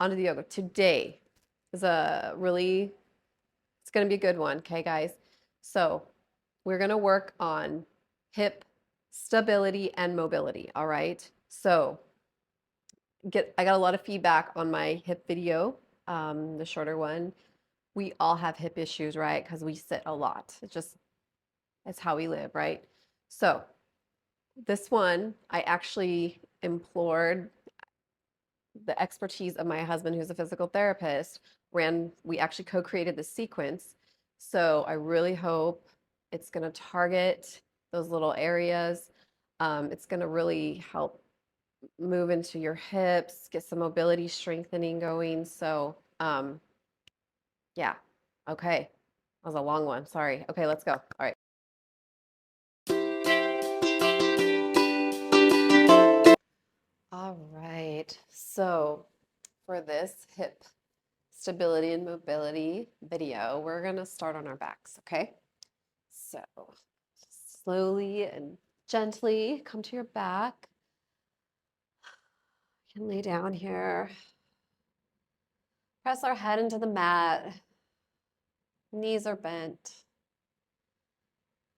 onto the yoga. Today is it's going to be a good one. Okay, guys. So we're going to work on hip stability and mobility. All right. So I got a lot of feedback on my hip video, the shorter one. We all have hip issues, right? Because we sit a lot. It's how we live, right? So this one, I actually implored the expertise of my husband, who's a physical therapist. We actually co-created the sequence. So I really hope it's going to target those little areas. It's going to really help move into your hips, get some mobility strengthening going. So, yeah. Okay. That was a long one. Sorry. Okay, let's go. All right. All right. So, for this hip stability and mobility video, we're going to start on our backs, okay? So, slowly and gently come to your back. You can lay down here. Press our head into the mat. Knees are bent.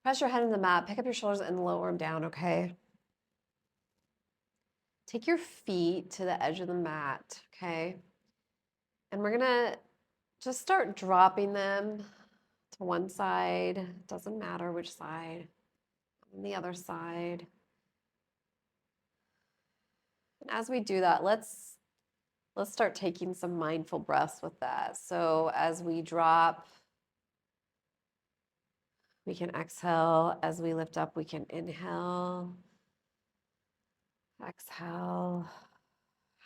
Press your head into the mat. Pick up your shoulders and lower them down, okay? Take your feet to the edge of the mat, okay? And we're gonna just start dropping them to one side. Doesn't matter which side. And the other side. And as we do that, let's start taking some mindful breaths with that. So as we drop, we can exhale. As we lift up, we can inhale. Exhale.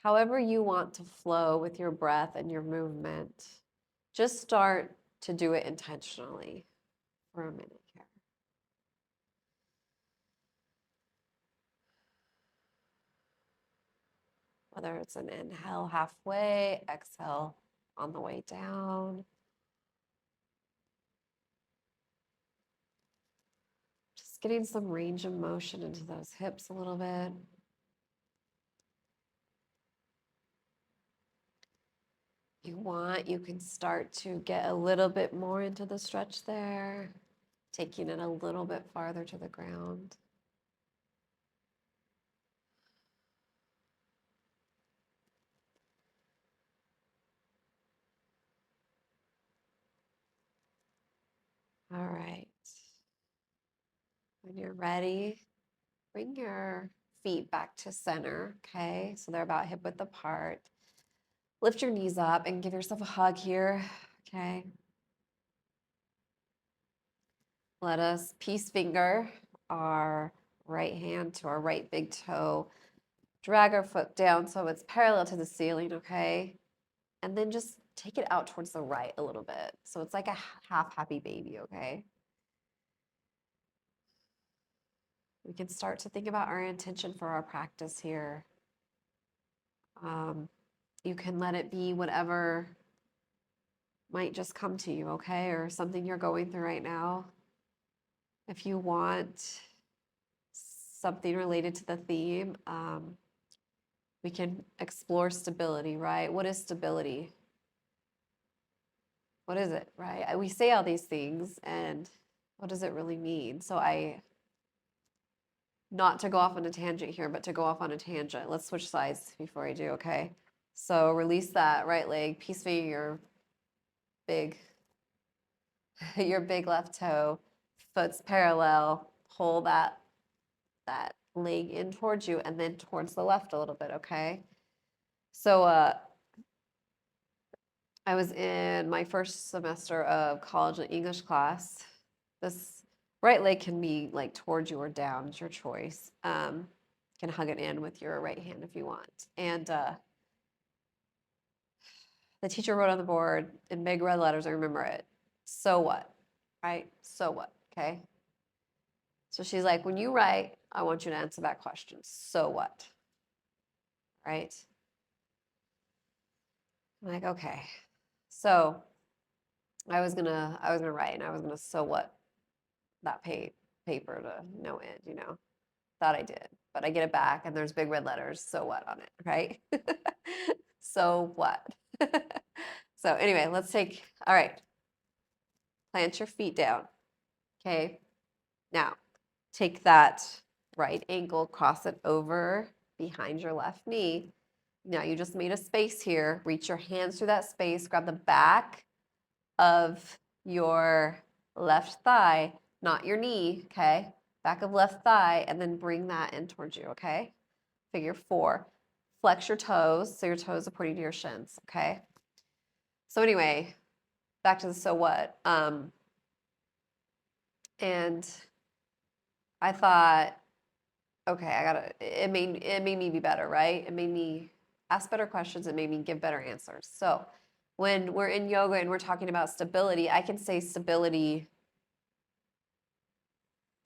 However you want to flow with your breath and your movement, just start to do it intentionally for a minute here. Whether it's an inhale halfway, exhale on the way down. Just getting some range of motion into those hips a little bit. If you want, you can start to get a little bit more into the stretch there, taking it a little bit farther to the ground. All right. When you're ready, bring your feet back to center, okay? So they're about hip width apart. Lift your knees up and give yourself a hug here, okay? Let us peace finger our right hand to our right big toe. Drag our foot down so it's parallel to the ceiling, okay? And then just take it out towards the right a little bit. So it's like a half happy baby, okay? We can start to think about our intention for our practice here. You can let it be whatever might just come to you, okay? Or something you're going through right now. If you want something related to the theme, we can explore stability, right? What is stability? What is it, right? We say all these things, and what does it really mean? So not to go off on a tangent here, but to go off on a tangent. Let's switch sides before I do, okay? So release that right leg, peace finger your big, your big left toe, foot's parallel, pull that leg in towards you and then towards the left a little bit, okay? So I was in my first semester of college English class. This right leg can be like towards you or down, it's your choice. You can hug it in with your right hand if you want. And the teacher wrote on the board in big red letters, I remember it, so what, right? So what, okay? So she's like, when you write, I want you to answer that question, so what, right? I'm like, okay. So I was gonna write and I was gonna so what that paper to no end, you know. Thought I did, but I get it back and there's big red letters, so what on it, right? So what? So anyway, all right, plant your feet down. Okay. Now, take that right ankle, cross it over behind your left knee. Now you just made a space here. Reach your hands through that space, grab the back of your left thigh, not your knee, okay? Back of left thigh, and then bring that in towards you, okay? Figure 4. Flex your toes, so your toes are pointing to your shins, okay? So anyway, back to the so what. And I thought, okay, it made me be better, right? It made me ask better questions. It made me give better answers. So when we're in yoga and we're talking about stability, I can say stability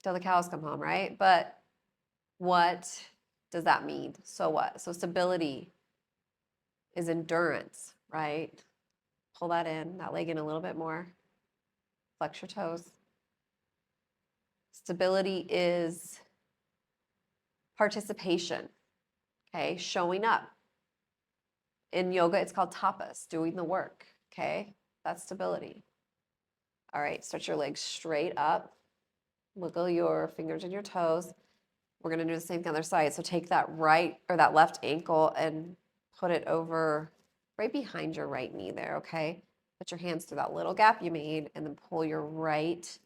till the cows come home, right? But what does that mean? So what? So stability is endurance, right? Pull that in, that leg in a little bit more. Flex your toes. Stability is participation, okay? Showing up. In yoga, it's called tapas, doing the work, okay? That's stability. All right, stretch your legs straight up. Wiggle your fingers and your toes. We're gonna do the same thing on the other side. So take that right or that left ankle and put it over right behind your right knee there, okay? Put your hands through that little gap you made and then pull your right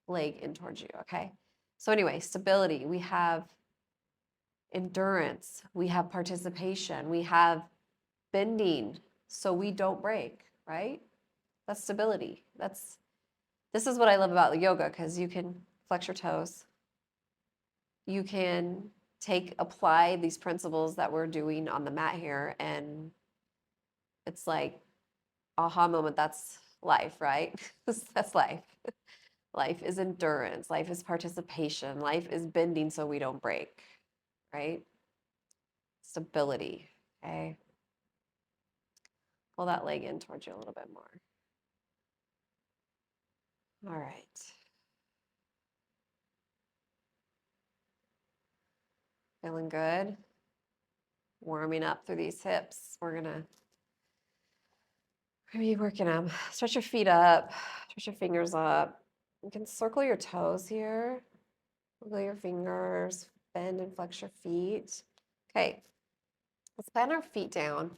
leg in towards you, okay? So anyway, stability, we have endurance, we have participation, we have bending so we don't break, right? That's stability. This is what I love about the yoga, because you can flex your toes. You can apply these principles that we're doing on the mat here, and it's like aha moment. That's life, right? That's life. Life is endurance. Life is participation. Life is bending so we don't break, right? Stability, okay? Pull that leg in towards you a little bit more. All right. Feeling good? Warming up through these hips. We're gonna be working them. Stretch your feet up, stretch your fingers up. You can circle your toes here. Wiggle your fingers, bend and flex your feet. Okay, let's plant our feet down.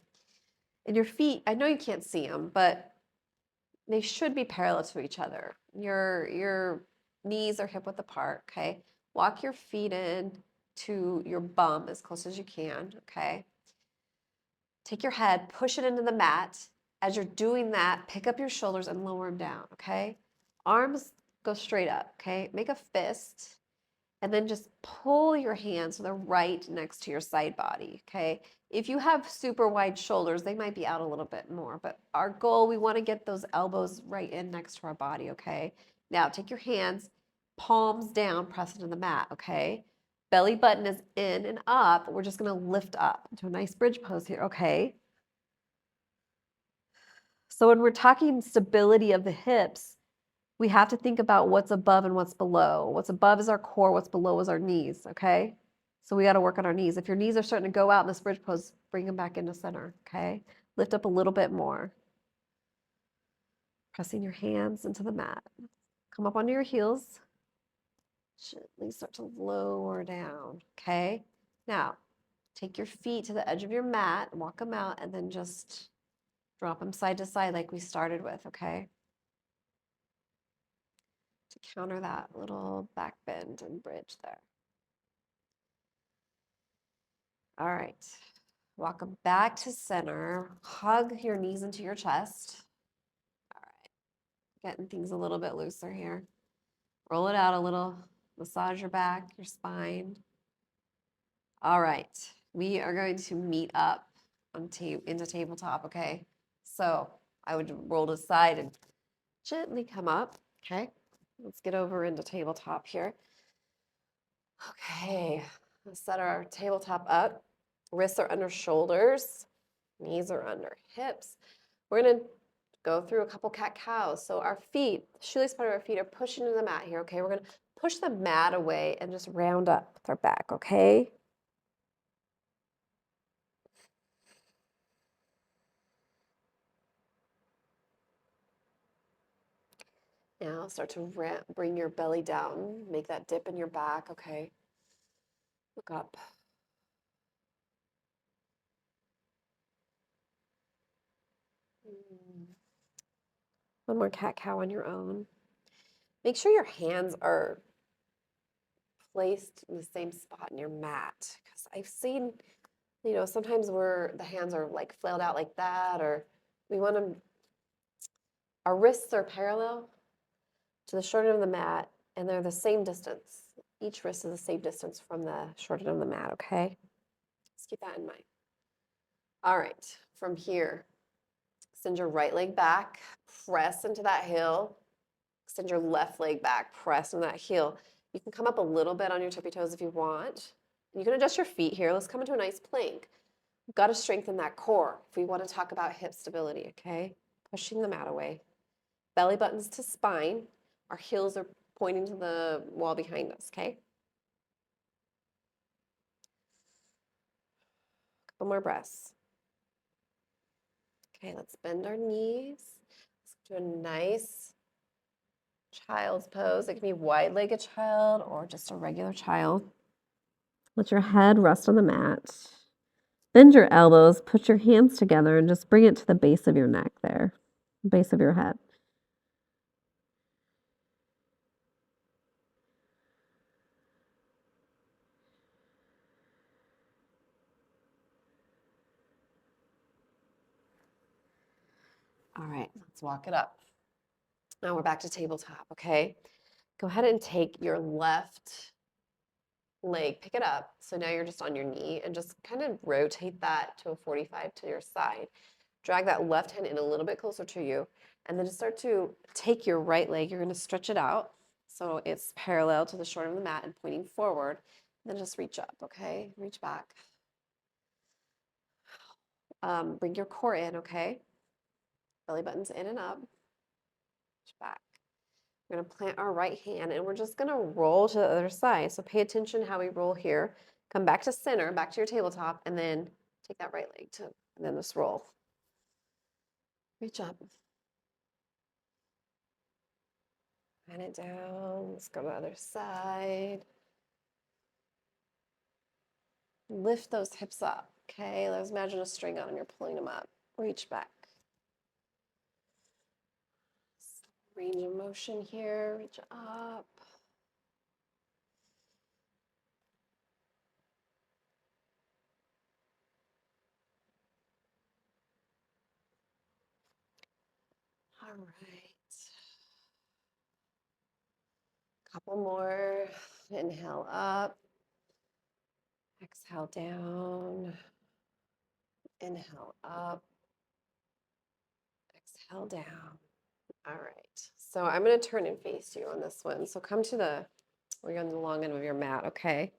And your feet, I know you can't see them, but they should be parallel to each other. Your knees are hip width apart, okay? Walk your feet in to your bum as close as you can, okay? Take your head, push it into the mat. As you're doing that, pick up your shoulders and lower them down, okay? Arms go straight up, okay? Make a fist, and then just pull your hands to the right next to your side body, okay? If you have super wide shoulders, they might be out a little bit more, but our goal, we want to get those elbows right in next to our body, okay? Now, take your hands, palms down, press into the mat, okay? Belly button is in and up. We're just going to lift up into a nice bridge pose here, okay? So when we're talking stability of the hips, we have to think about what's above and what's below. What's above is our core, what's below is our knees, okay? So we got to work on our knees. If your knees are starting to go out in this bridge pose, bring them back into center, okay? Lift up a little bit more. Pressing your hands into the mat. Come up onto your heels. Gently start to lower down, okay? Now, take your feet to the edge of your mat, walk them out, and then just drop them side to side like we started with, okay? To counter that little back bend and bridge there. All right, walk them back to center. Hug your knees into your chest. All right, getting things a little bit looser here. Roll it out a little. Massage your back, your spine. All right, we are going to meet up into tabletop, okay? So I would roll to the side and gently come up, okay? Let's get over into tabletop here. Okay, let's set our tabletop up. Wrists are under shoulders, knees are under hips. We're gonna go through a couple cat-cows. So our feet, the shoelace part of our feet are pushing into the mat here, okay? We're gonna push the mat away and just round up with our back, okay? Now start to bring your belly down. Make that dip in your back, okay? Look up. One more cat-cow on your own. Make sure your hands are placed in the same spot in your mat. Because I've seen, sometimes where the hands are like flailed out like that, or we want them, our wrists are parallel to the short end of the mat, and they're the same distance. Each wrist is the same distance from the short end of the mat, okay? Just keep that in mind. All right, from here, extend your right leg back, press into that heel. Extend your left leg back, press into that heel. You can come up a little bit on your tippy toes if you want. You can adjust your feet here. Let's come into a nice plank. We've got to strengthen that core if we want to talk about hip stability, okay? Pushing the mat away. Belly buttons to spine. Our heels are pointing to the wall behind us, okay? Couple more breaths. Okay, let's bend our knees. Let's do a nice child's pose. It can be wide-legged child or just a regular child. Let your head rest on the mat. Bend your elbows, put your hands together, and just bring it to the base of your neck there, base of your head. All right, let's walk it up. Now we're back to tabletop, okay? Go ahead and take your left leg, pick it up. So now you're just on your knee and just kind of rotate that to a 45 to your side. Drag that left hand in a little bit closer to you, and then just start to take your right leg. You're going to stretch it out so it's parallel to the short of the mat and pointing forward. Then just reach up, okay? Reach back. Bring your core in, okay? Belly buttons in and up. Reach back. We're going to plant our right hand, and we're just going to roll to the other side. So pay attention how we roll here. Come back to center, back to your tabletop, and then take that right leg and then just roll. Reach up. Plant it down. Let's go to the other side. Lift those hips up, okay? Let's imagine a string on them. You're pulling them up. Reach back. Range of motion here. Reach up. All right. Couple more. Inhale up. Exhale down. Inhale up. Exhale down. All right. So I'm going to turn and face you on this one. So come to we're on the long end of your mat, okay?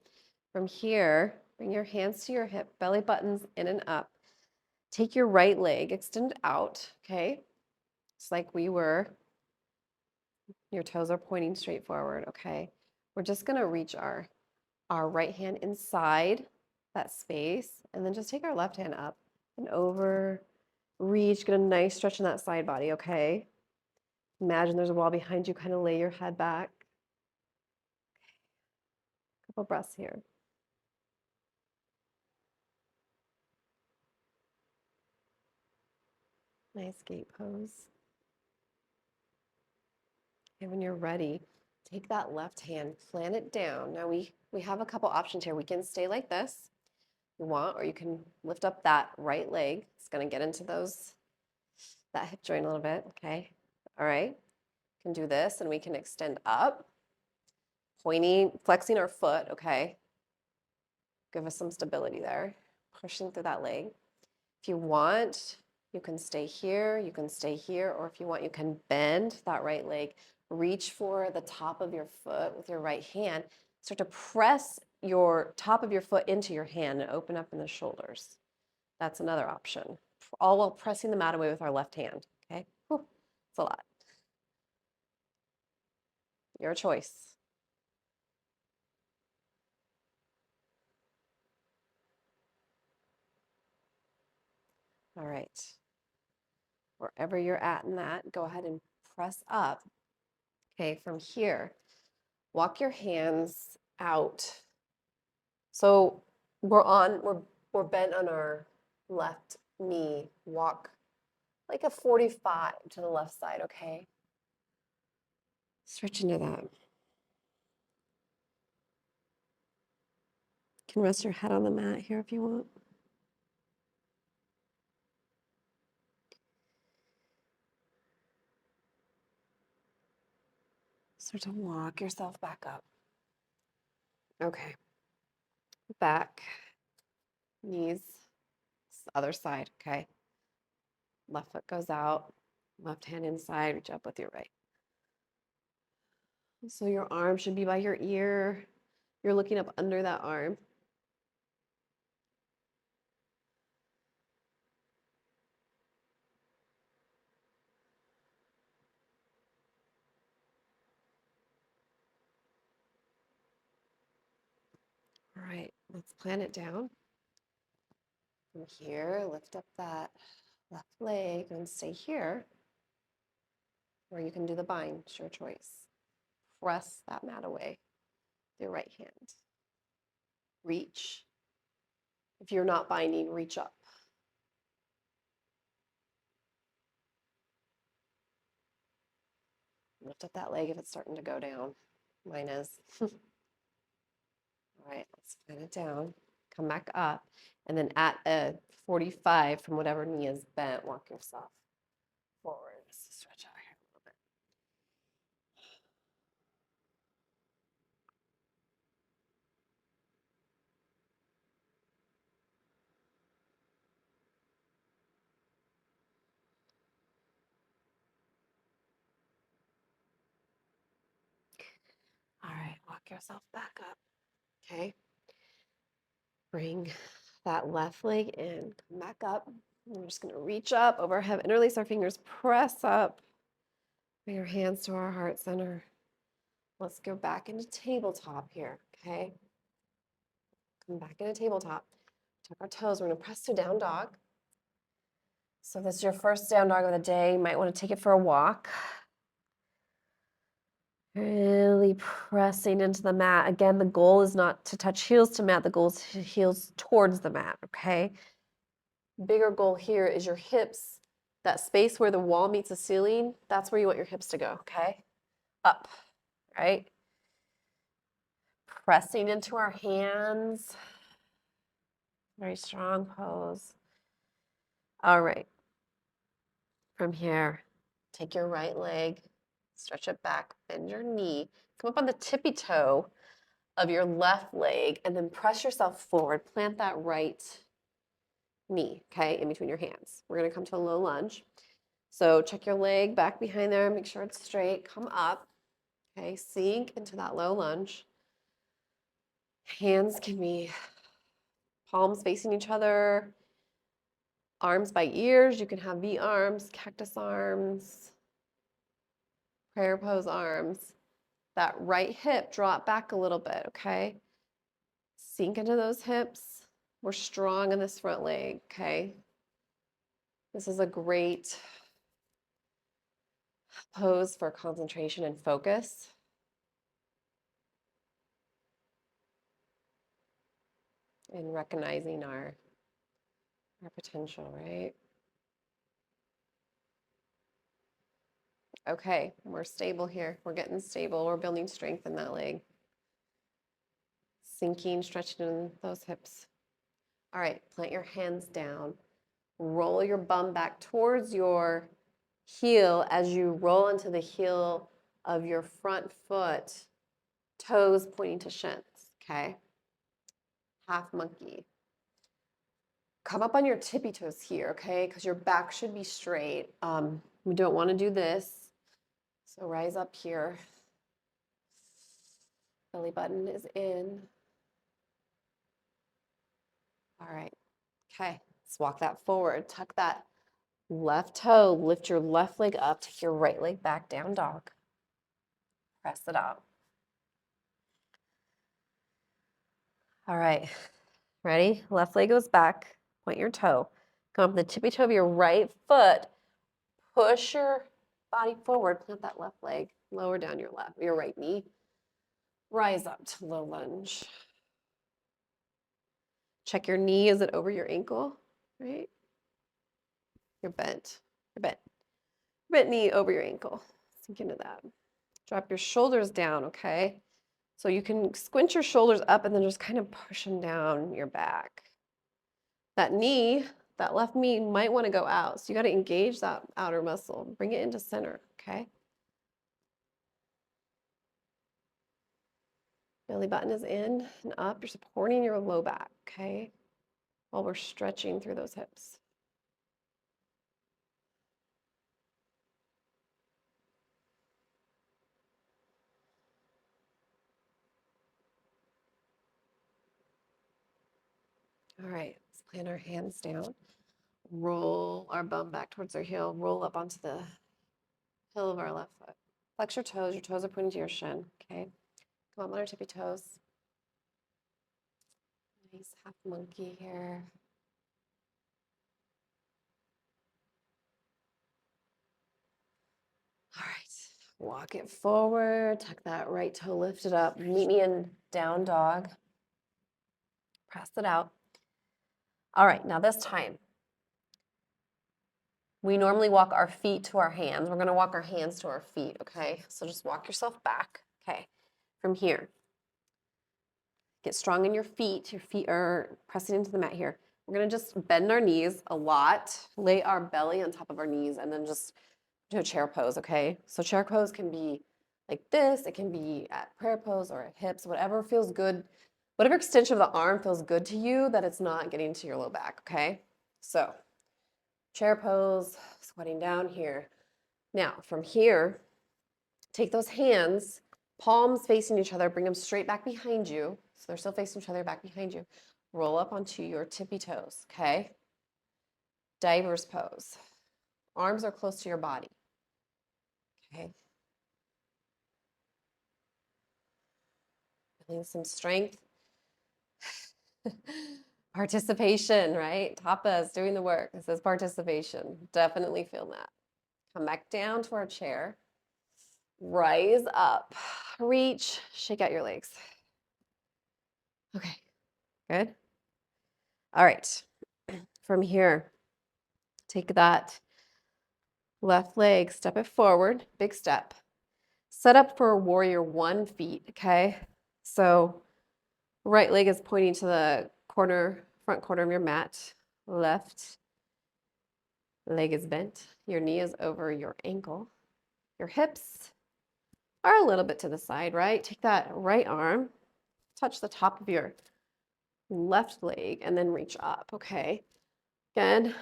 From here, bring your hands to your hip, belly buttons in and up. Take your right leg, extend out, okay? Just like we were. Your toes are pointing straight forward, okay? We're just going to reach our right hand inside that space, and then just take our left hand up and over, reach, get a nice stretch in that side body, okay? Imagine there's a wall behind you, kind of lay your head back. Couple breaths here. Nice gate pose. And when you're ready, take that left hand, plant it down. Now we have a couple options here. We can stay like this if you want, or you can lift up that right leg. It's going to get into that hip joint a little bit, okay? All right. Can do this, and we can extend up, flexing our foot, okay? Give us some stability there, pushing through that leg. If you want, you can stay here, or if you want, you can bend that right leg, reach for the top of your foot with your right hand, start to press your top of your foot into your hand and open up in the shoulders. That's another option, all while pressing the mat away with our left hand, okay? Whew, it's a lot. Your choice. All right. Wherever you're at in that, go ahead and press up. Okay, from here, walk your hands out. So we're bent on our left knee. Walk like a 45 to the left side, okay? Stretch into that. You can rest your head on the mat here if you want. Start to walk yourself back up. Okay. Back, knees, other side, okay? Left foot goes out, left hand inside, reach up with your right. So your arm should be by your ear. You're looking up under that arm. All right, let's plant it down. From here, lift up that left leg and stay here. Or you can do the bind, it's your choice. Press that mat away with your right hand. Reach. If you're not binding, reach up. Lift up that leg if it's starting to go down. Mine is. All right, let's plant it down. Come back up. And then at a 45 from whatever knee is bent, walk yourself forward. Just stretch out here a little bit. All right, walk yourself back up. Okay. Bring that left leg in, come back up. We're just going to reach up overhead, interlace our fingers, press up. Bring your hands to our heart center. Let's go back into tabletop here, okay? Come back into tabletop. Tuck our toes. We're going to press to down dog. So if this is your first down dog of the day, you might want to take it for a walk. Really pressing into the mat. Again, the goal is not to touch heels to mat. The goal is to heels towards the mat, okay? Bigger goal here is your hips, that space where the wall meets the ceiling, that's where you want your hips to go, okay? Up, right? Pressing into our hands. Very strong pose. All right. From here, take your right leg, stretch it back, bend your knee, come up on the tippy toe of your left leg, and then press yourself forward. Plant that right knee, okay, in between your hands. We're gonna come to a low lunge. So check your leg back behind there, make sure it's straight, come up, okay, sink into that low lunge. Hands can be palms facing each other, arms by ears. You can have V arms, cactus arms, prayer pose arms. That right hip, drop back a little bit, okay? Sink into those hips. We're strong in this front leg, okay? This is a great pose for concentration and focus. And recognizing our potential, right? Okay, we're stable here. We're getting stable. We're building strength in that leg. Sinking, stretching in those hips. All right, plant your hands down. Roll your bum back towards your heel as you roll into the heel of your front foot, toes pointing to shins, okay? Half monkey. Come up on your tippy toes here, okay? Because your back should be straight. We don't want to do this. So rise up here. Belly button is in. All right. Okay. Let's walk that forward. Tuck that left toe. Lift your left leg up. Take your right leg back, down dog. Press it out. All right. Ready? Left leg goes back. Point your toe. Come up the tippy toe of your right foot. Push your Body forward, plant that left leg, lower down your right knee. Rise up to low lunge. Check your knee, is it over your ankle, right? You're bent, you're bent. Bent knee over your ankle, sink into that. Drop your shoulders down, okay? So you can squint your shoulders up and then just kind of push them down your back. That knee, that left knee might want to go out. So you got to engage that outer muscle. Bring it into center, okay? Belly button is in and up. You're supporting your low back, okay? While we're stretching through those hips. All right, let's plant our hands down. Roll our bum back towards our heel. Roll up onto the heel of our left foot. Flex your toes. Your toes are pointing to your shin, okay? Come up on our tippy toes. Nice half monkey here. All right, walk it forward. Tuck that right toe lifted up. Meet me in down dog. Press it out. All right, now this time, we normally walk our feet to our hands. We're going to walk our hands to our feet, okay? So just walk yourself back, okay? From here. Get strong in your feet. Your feet are pressing into the mat here. We're going to just bend our knees a lot, lay our belly on top of our knees, and then just do a chair pose, okay? So chair pose can be like this. It can be at prayer pose or at hips, whatever feels good. Whatever extension of the arm feels good to you that it's not getting to your low back, okay? So chair pose, squatting down here. Now, from here, take those hands, palms facing each other, bring them straight back behind you. So they're still facing each other back behind you. Roll up onto your tippy toes, okay? Diver's pose. Arms are close to your body, okay? Feeling some strength. Participation, right? Tapas doing the work. This is participation. Definitely feel that. Come back down to our chair. Rise up. Reach. Shake out your legs. Okay. Good. All right. From here, take that left leg, step it forward, big step. Set up for warrior one feet, okay? So right leg is pointing to the corner, front corner of your mat. Left leg is bent. Your knee is over your ankle. Your hips are a little bit to the side, right? Take that right arm, touch the top of your left leg, and then reach up, okay? Again,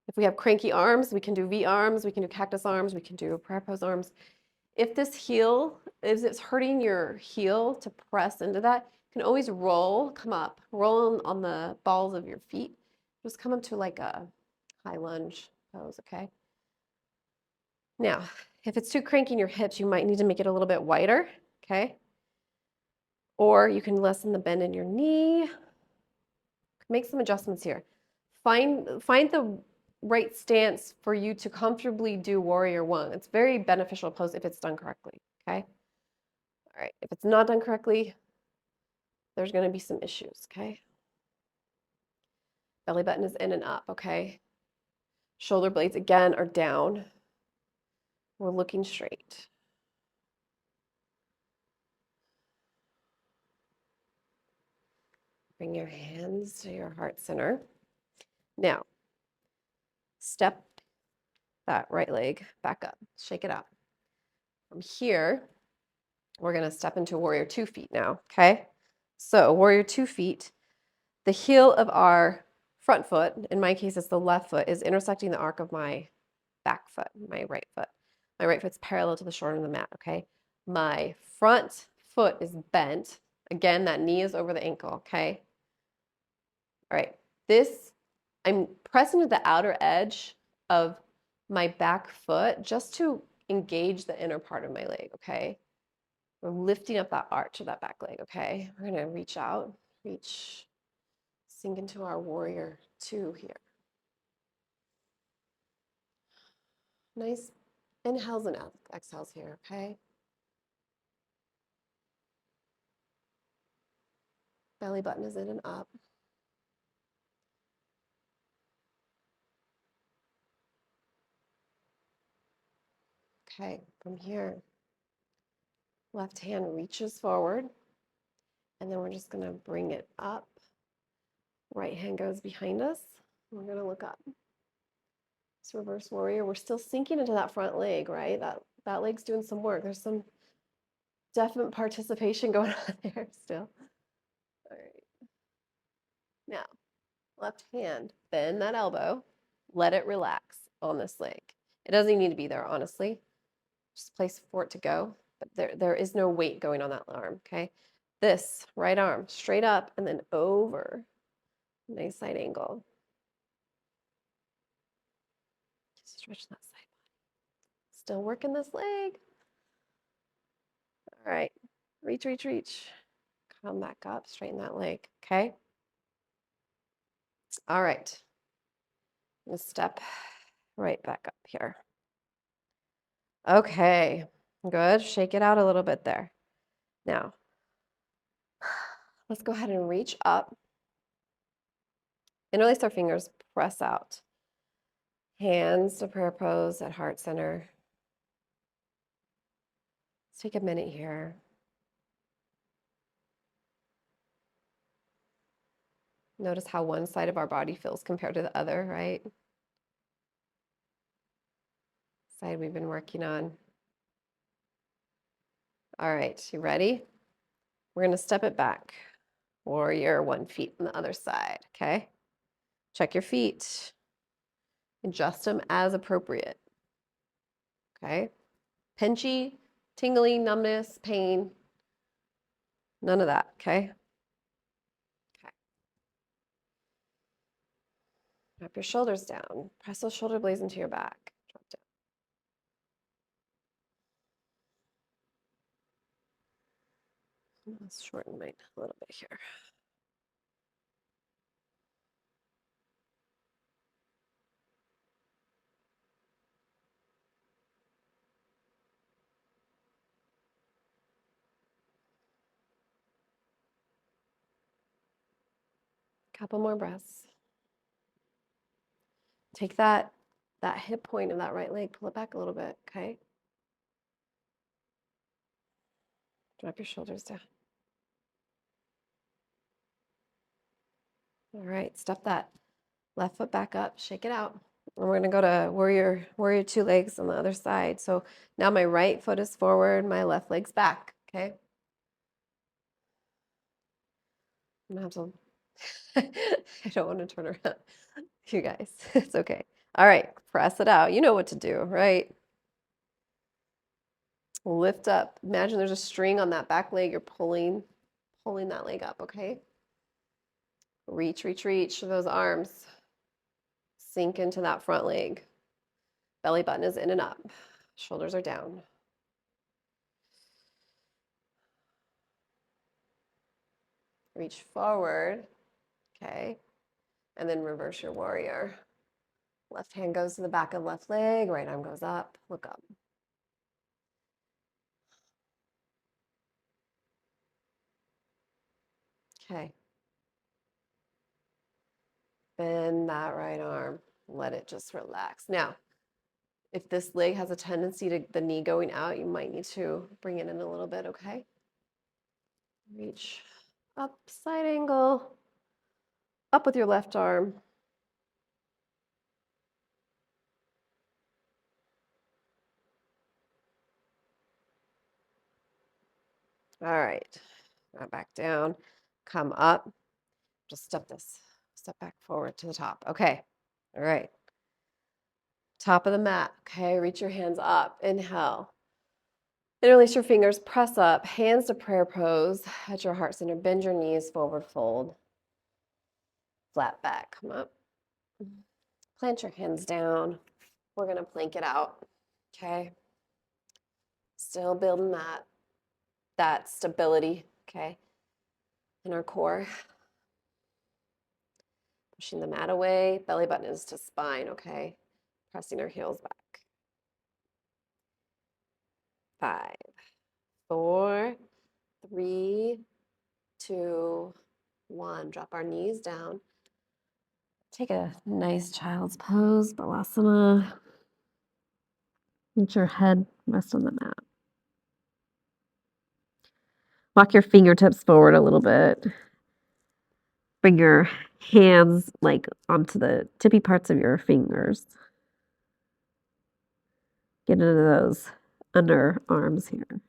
if we have cranky arms, we can do V arms, we can do cactus arms, we can do prayer pose arms. If this heel, if it's hurting your heel to press into that, you can always roll, come up, roll on the balls of your feet. Just come up to like a high lunge pose, okay? Now, if it's too cranky in your hips, you might need to make it a little bit wider, okay? Or you can lessen the bend in your knee. Make some adjustments here. Find the right stance for you to comfortably do warrior one. It's very beneficial pose if it's done correctly, okay? All right, if it's not done correctly, there's going to be some issues, okay? Belly button is in and up, okay? Shoulder blades, again, are down. We're looking straight. Bring your hands to your heart center. Now, step that right leg back up. Shake it out. From here, we're going to step into warrior 2 feet now, okay? So warrior 2 feet, the heel of our front foot, in my case it's the left foot, is intersecting the arc of my back foot, my right foot. My right foot's parallel to the shoulder of the mat, okay? My front foot is bent. Again, that knee is over the ankle, okay? All right, I'm pressing to the outer edge of my back foot just to engage the inner part of my leg, okay? We're lifting up that arch of that back leg, okay? We're gonna reach out, reach, sink into our warrior 2 here. Nice Inhales and exhales here, okay? Belly button is in and up. Okay, from here, left hand reaches forward, and then we're just gonna bring it up. Right hand goes behind us. We're gonna look up. It's reverse warrior. We're still sinking into that front leg, right? That leg's doing some work. There's some definite participation going on there still. All right. Now, left hand, bend that elbow, let it relax on this leg. It doesn't even need to be there, honestly. Just a place for it to go. But there is no weight going on that arm, okay? This right arm straight up and then over. Nice side angle. Just stretch that side body. Still working this leg. All right. Reach, reach, reach. Come back up, straighten that leg, okay? All right. Let's step right back up here. Okay, good. Shake it out a little bit there. Now, let's go ahead and reach up. Interlace our fingers, press out. Hands to prayer pose at heart center. Let's take a minute here. Notice how one side of our body feels compared to the other, right? Side we've been working on. All right, you ready? We're gonna step it back. Warrior, 1 foot on the other side, okay? Check your feet. Adjust them as appropriate, okay? Pinchy, tingly, numbness, pain, none of that, okay? Okay. Drop your shoulders down. Press those shoulder blades into your back. Drop down. Let's shorten mine a little bit here. Couple more breaths. Take that hip point of that right leg, pull it back a little bit, okay? Drop your shoulders down. All right, step that left foot back up, shake it out. And we're gonna go to warrior 2 legs on the other side. So now my right foot is forward, my left leg's back, okay? I'm gonna have to, I don't want to turn around. You guys, it's okay. All right, press it out. You know what to do, right? Lift up. Imagine there's a string on that back leg. You're pulling that leg up, okay? Reach, reach, reach those arms. Sink into that front leg. Belly button is in and up. Shoulders are down. Reach forward, okay? And then reverse your warrior. Left hand goes to the back of left leg, right arm goes up, look up. Okay. Bend that right arm. Let it just relax. Now, if this leg has a tendency to the knee going out, you might need to bring it in a little bit, okay? Reach up, side angle, up with your left arm. All right, now back down, come up, just step back forward to the top. Okay, all right. Top of the mat, okay, reach your hands up, inhale. Interlace your fingers, press up, hands to prayer pose at your heart center, bend your knees, forward fold. Flat back, come up. Plant your hands down. We're gonna plank it out, okay? Still building that stability, okay, in our core. Pushing the mat away, belly button is to spine, okay? Pressing our heels back. 5, 4, 3, 2, 1. Drop our knees down. Take a nice child's pose, balasana. Let your head rest on the mat. Walk your fingertips forward a little bit. Bring your hands like onto the tippy parts of your fingers. Get into those underarms here.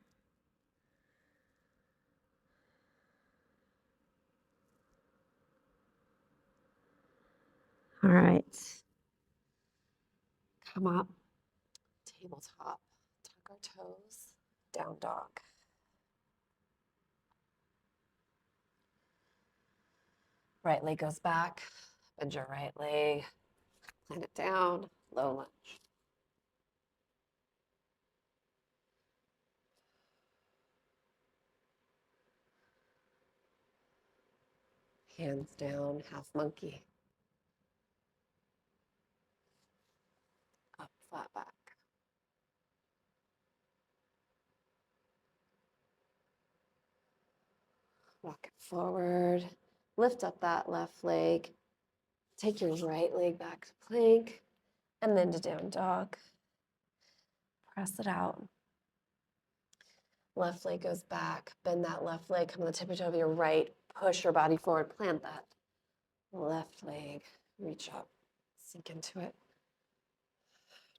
All right. Come up, tabletop. Tuck our toes, down dog. Right leg goes back. Bend your right leg. Plant it down. Low lunge. Hands down, half monkey. Up, flat back. Walk it forward. Lift up that left leg. Take your right leg back to plank and then to down dog. Press it out. Left leg goes back. Bend that left leg. Come on the tippy toe of your right. Push your body forward. Plant that left leg. Reach up. Sink into it.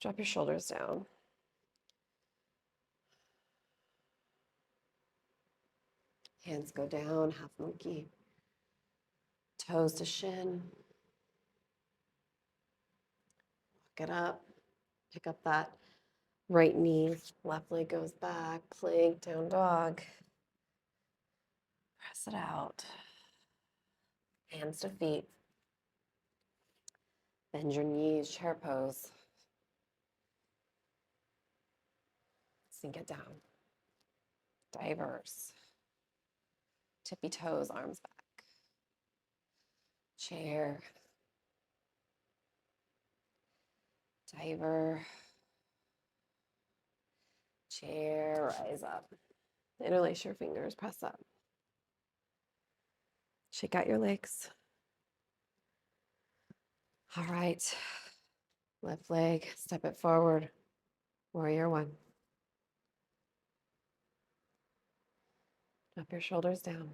Drop your shoulders down. Hands go down, half monkey. Toes to shin. Walk it up. Pick up that right knee. Left leg goes back. Plank, down dog. Press it out. Hands to feet. Bend your knees, chair pose. Sink it down. Divers. Tippy toes, arms back. Chair. Diver. Chair, rise up. Interlace your fingers, press up. Shake out your legs. All right. Left leg, step it forward. Warrior one. Drop your shoulders down.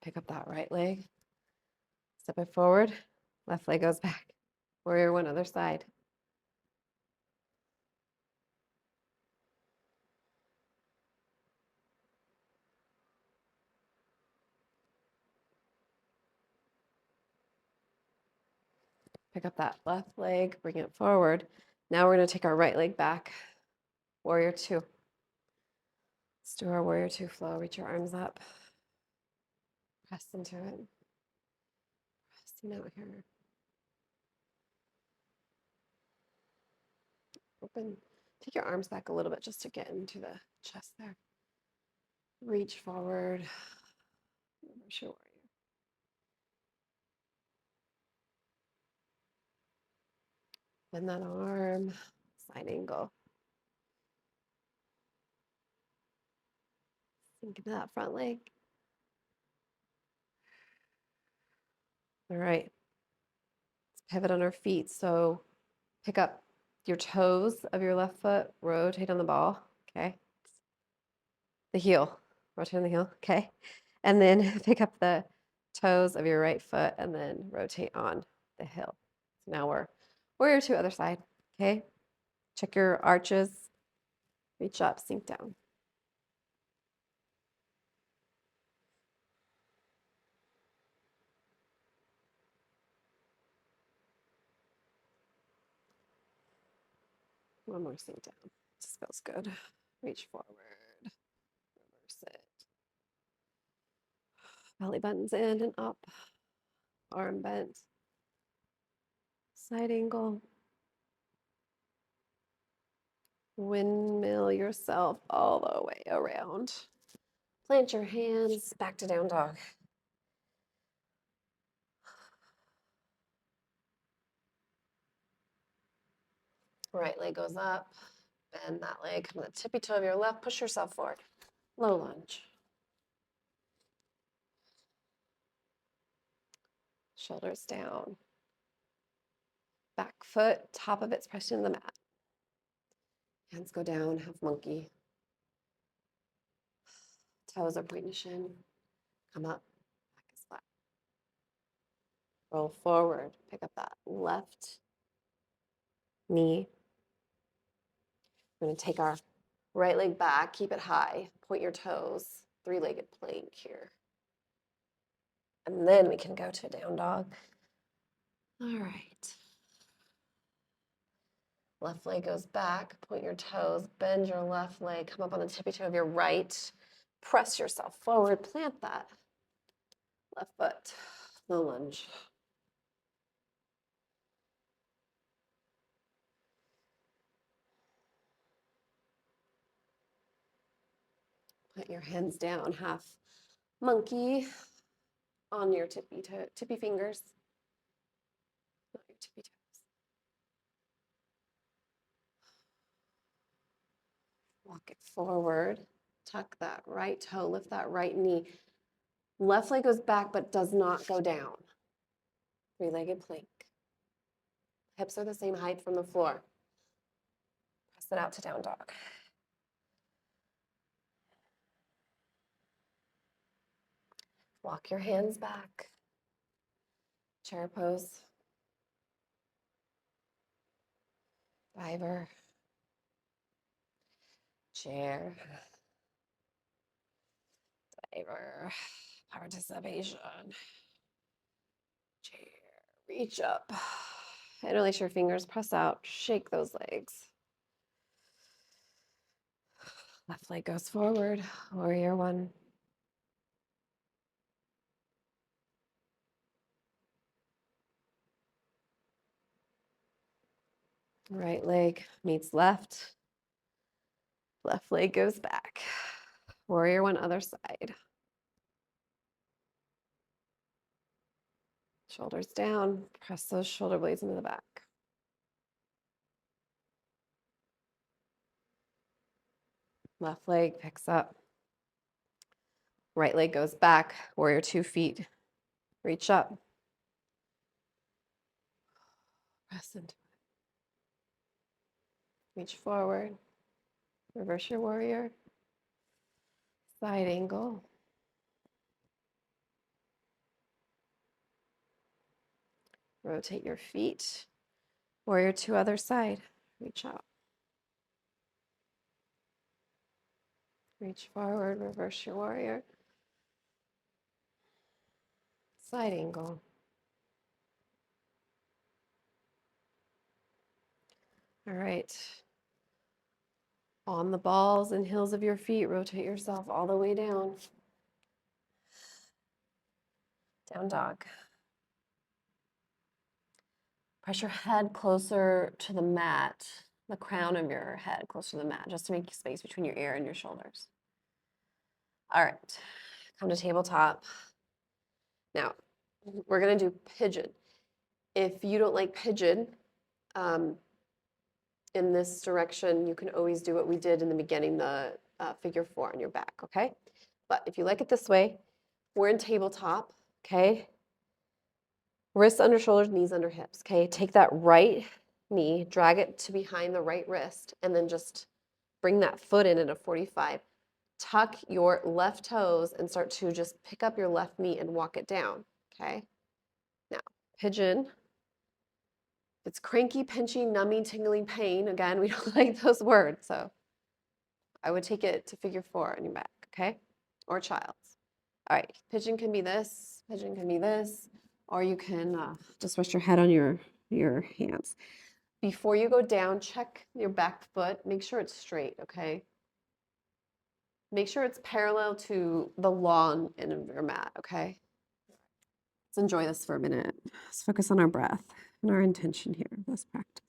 Pick up that right leg. Step it forward. Left leg goes back. Warrior one, other side. Pick up that left leg, bring it forward. Now we're going to take our right leg back. Warrior two. Let's do our warrior two flow. Reach your arms up. Press into it. Pressing out here. Open. Take your arms back a little bit just to get into the chest there. Reach forward. Reverse your warrior. Bend that arm. Side angle. Sink into that front leg. All right. Let's pivot on our feet. So pick up your toes of your left foot, rotate on the ball. Okay. The heel, rotate on the heel. Okay. And then pick up the toes of your right foot and then rotate on the heel. So now we're warrior two, other side. Okay. Check your arches. Reach up, sink down. One more sink down. Just feels good. Reach forward. Reverse it. Belly buttons in and up. Arm bent. Side angle. Windmill yourself all the way around. Plant your hands back to down dog. Right leg goes up, bend that leg, come to the tippy toe of your left, push yourself forward. Low lunge. Shoulders down. Back foot, top of it's pressed into the mat. Hands go down, half monkey. Toes are pointing to shin. Come up, back is flat. Roll forward, pick up that left knee. We're gonna take our right leg back, keep it high, point your toes, three-legged plank here. And then we can go to a down dog. All right. Left leg goes back, point your toes, bend your left leg, come up on the tippy toe of your right, press yourself forward, plant that left foot, low lunge. Put your hands down, half monkey on your tippy fingers, not your tippy toes. Walk it forward, tuck that right toe, lift that right knee. Left leg goes back but does not go down. Three-legged plank. Hips are the same height from the floor. Press it out to down dog. Walk your hands back. Chair pose. Diver. Chair. Diver. Participation. Chair. Reach up. Interlace your fingers, press out, shake those legs. Left leg goes forward, warrior one. Right leg meets left. Left leg goes back. Warrior one, other side. Shoulders down, press those shoulder blades into the back. Left leg picks up. Right leg goes back, warrior 2 feet. Reach up. Press into it. Reach forward. Reverse your warrior. Side angle. Rotate your feet. Warrior 2, other side. Reach out. Reach forward, reverse your warrior. Side angle. All right. On the balls and heels of your feet, rotate yourself all the way down. Down dog. Press your head closer to the mat, the crown of your head closer to the mat, just to make space between your ear and your shoulders. All right, come to tabletop. Now, we're gonna do pigeon. If you don't like pigeon in this direction, you can always do what we did in the beginning, the figure 4 on your back, okay? But if you like it this way, we're in tabletop, okay? Wrists under shoulders, knees under hips, okay? Take that right knee, drag it to behind the right wrist, and then just bring that foot in at a 45. Tuck your left toes and start to just pick up your left knee and walk it down, okay? Now, pigeon. If it's cranky, pinchy, numbing, tingling, pain, again, we don't like those words, so I would take it to figure 4 on your back, okay? Or child's. All right, pigeon can be this, pigeon can be this, or you can just rest your head on your hands. Before you go down, check your back foot. Make sure it's straight, okay? Make sure it's parallel to the long end of your mat, okay? Let's enjoy this for a minute. Let's focus on our breath and our intention here. Let's practice.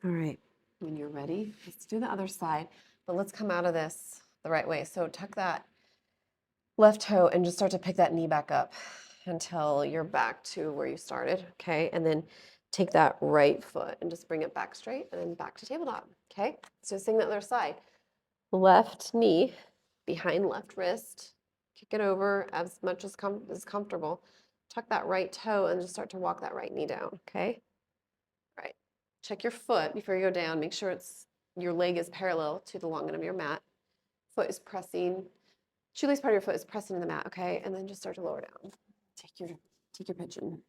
All right, when you're ready, let's do the other side, but let's come out of this the right way. So tuck that left toe and just start to pick that knee back up until you're back to where you started, okay? And then take that right foot and just bring it back straight and then back to tabletop, okay? So sing the other side. Left knee behind left wrist, kick it over as much as is comfortable. Tuck that right toe and just start to walk that right knee down, okay? All right, check your foot before you go down. Make sure your leg is parallel to the long end of your mat. Foot is pressing, shoelace part of your foot is pressing in the mat, okay? And then just start to lower down. Take your pigeon.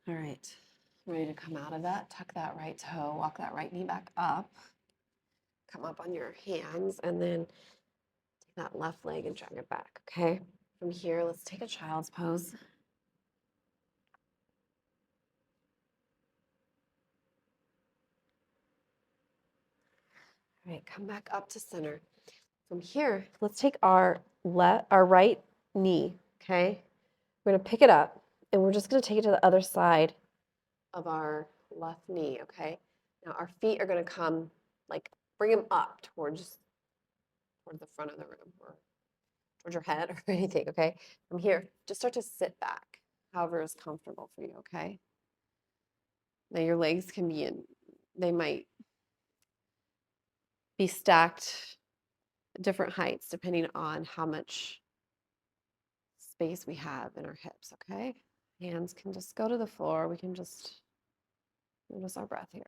All right, ready to come out of that. Tuck that right toe, walk that right knee back up. Come up on your hands and then take that left leg and drag it back, okay? From here, let's take a child's pose. All right, come back up to center. From here, let's take our right knee, okay? We're gonna pick it up and we're just gonna take it to the other side of our left knee, okay? Now our feet are gonna come, like, bring them up towards the front of the room or towards your head or anything, okay? From here, just start to sit back, however is comfortable for you, okay? Now your legs can be they might be stacked different heights depending on how much space we have in our hips, okay? Hands can just go to the floor. We can just notice our breath here.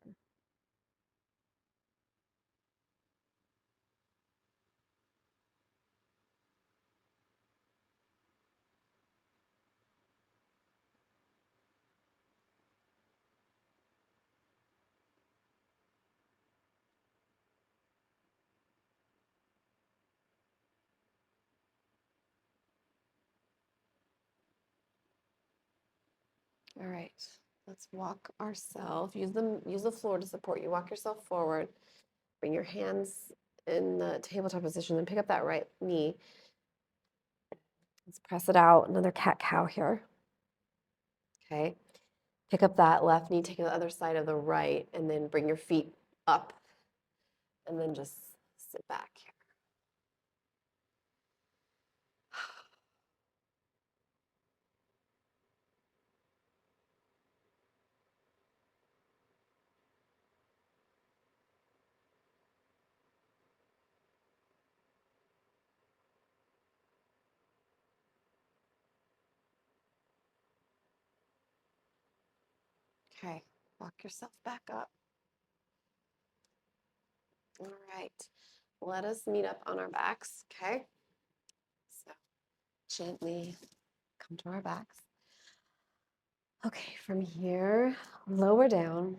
All right, let's walk ourselves. Use the floor to support you. Walk yourself forward. Bring your hands in the tabletop position, then pick up that right knee. Let's press it out. Another cat-cow here. Okay. Pick up that left knee, take the other side of the right, and then bring your feet up. And then just sit back here. Okay, walk yourself back up. All right, let us meet up on our backs, okay? So gently come to our backs. Okay, from here, lower down.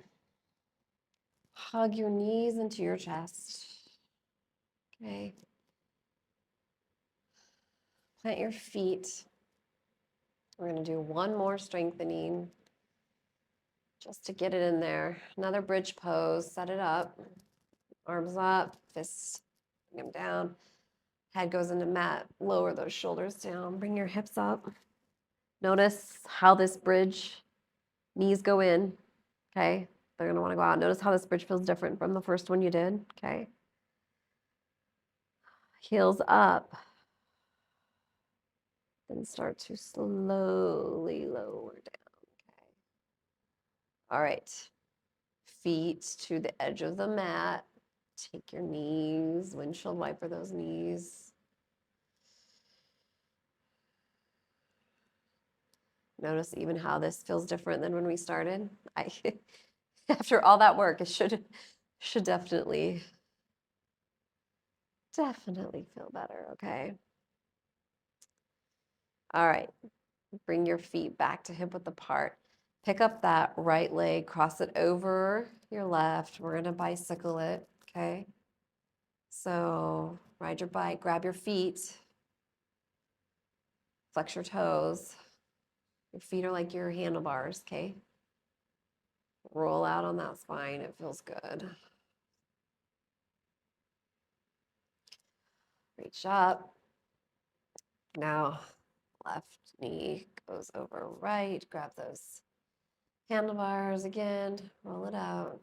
Hug your knees into your chest. Okay. Plant your feet. We're going to do one more strengthening just to get it in there. Another bridge pose. Set it up. Arms up, fists, bring them down. Head goes into mat. Lower those shoulders down. Bring your hips up. Notice how this bridge, knees go in. Okay. They're going to want to go out. Notice how this bridge feels different from the first one you did. Okay. Heels up. Then start to slowly lower down. Okay. All right. Feet to the edge of the mat. Take your knees, windshield wiper those knees. Notice even how this feels different than when we started. After all that work, it should definitely feel better, okay? All right. Bring your feet back to hip width apart. Pick up that right leg, cross it over your left. We're gonna bicycle it, okay? So ride your bike, grab your feet, flex your toes. Your feet are like your handlebars, okay? Roll out on that spine, it feels good. Reach up. Now, left knee goes over right. Grab those handlebars again, roll it out.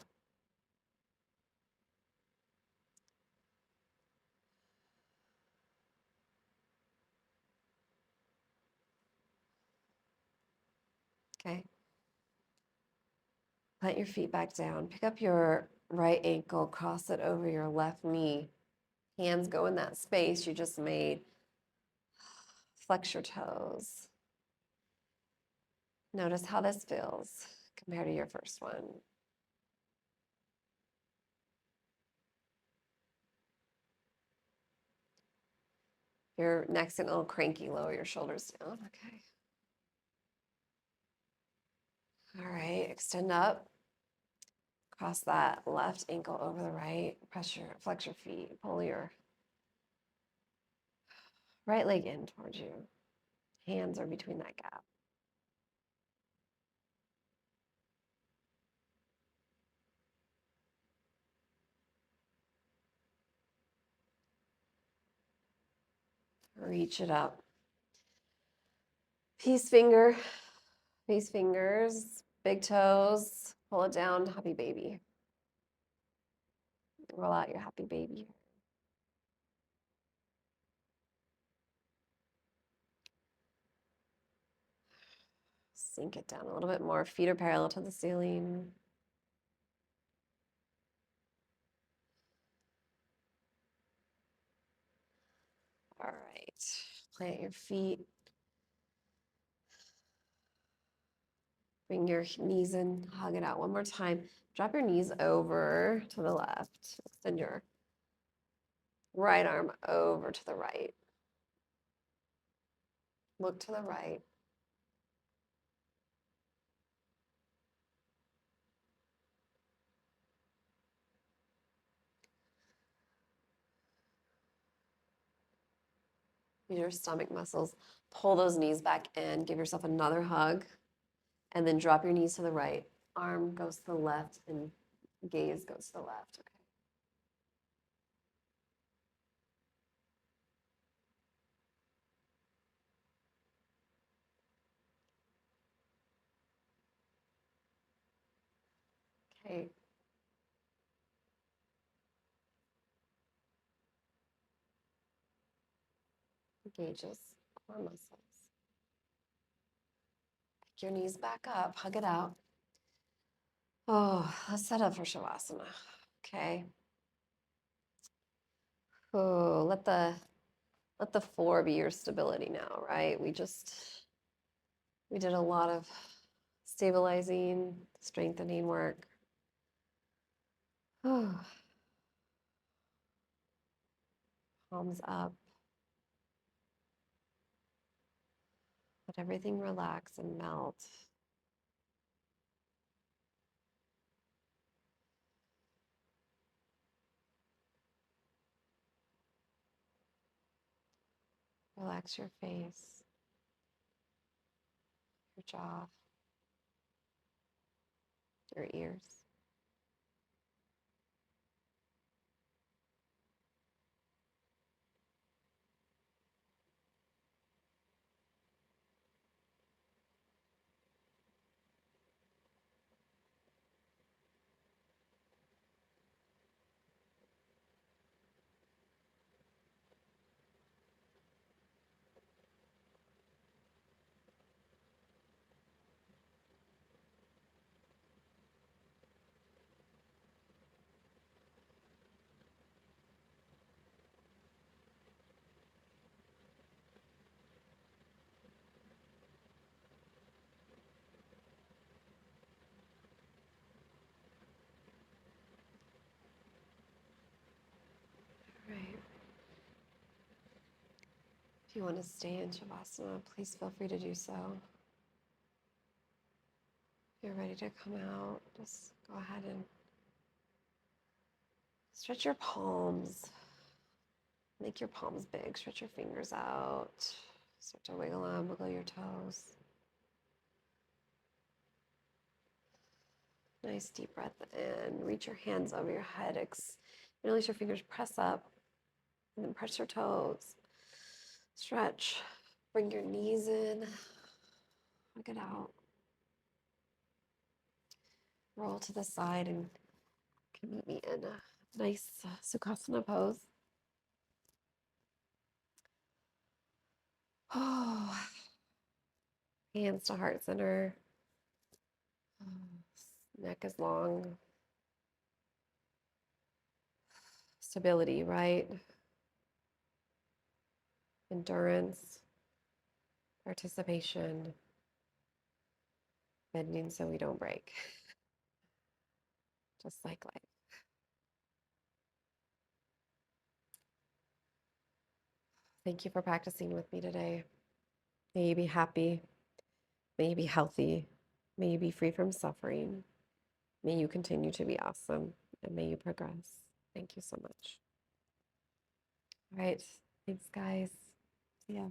Okay. Put your feet back down. Pick up your right ankle, cross it over your left knee. Hands go in that space you just made. Flex your toes. Notice how this feels compared to your first one. If your neck's getting a little cranky, lower your shoulders down. Okay. All right, extend up. Cross that left ankle over the right. Flex your feet. Pull your right leg in towards you. Hands are between that gap. Reach it up. Peace fingers, big toes. Pull it down, happy baby. Roll out your happy baby. Sink it down a little bit more. Feet are parallel to the ceiling. All right. Plant your feet. Bring your knees in. Hug it out one more time. Drop your knees over to the left. Extend your right arm over to the right. Look to the right. Use your stomach muscles. Pull those knees back in. Give yourself another hug. And then drop your knees to the right. Arm goes to the left and gaze goes to the left. Okay. Okay. Engages core muscles. Pick your knees back up. Hug it out. Oh, let's set up for Shavasana. Okay. Oh, let the floor be your stability now, right? We did a lot of stabilizing, strengthening work. Oh, palms up. Let everything relax and melt. Relax your face, your jaw, your ears. If you want to stay in Shavasana, please feel free to do so. If you're ready to come out, just go ahead and stretch your palms. Make your palms big. Stretch your fingers out. Start to wiggle them, wiggle your toes. Nice deep breath in. Reach your hands over your head. Release your fingers, press up, and then press your toes. Stretch. Bring your knees in. Hug it out. Roll to the side and you can meet me in a nice Sukhasana pose. Oh, hands to heart center. Neck is long. Stability, right? Endurance, participation, bending so we don't break. Just like life. Thank you for practicing with me today. May you be happy. May you be healthy. May you be free from suffering. May you continue to be awesome. And may you progress. Thank you so much. All right. Thanks, guys. See ya.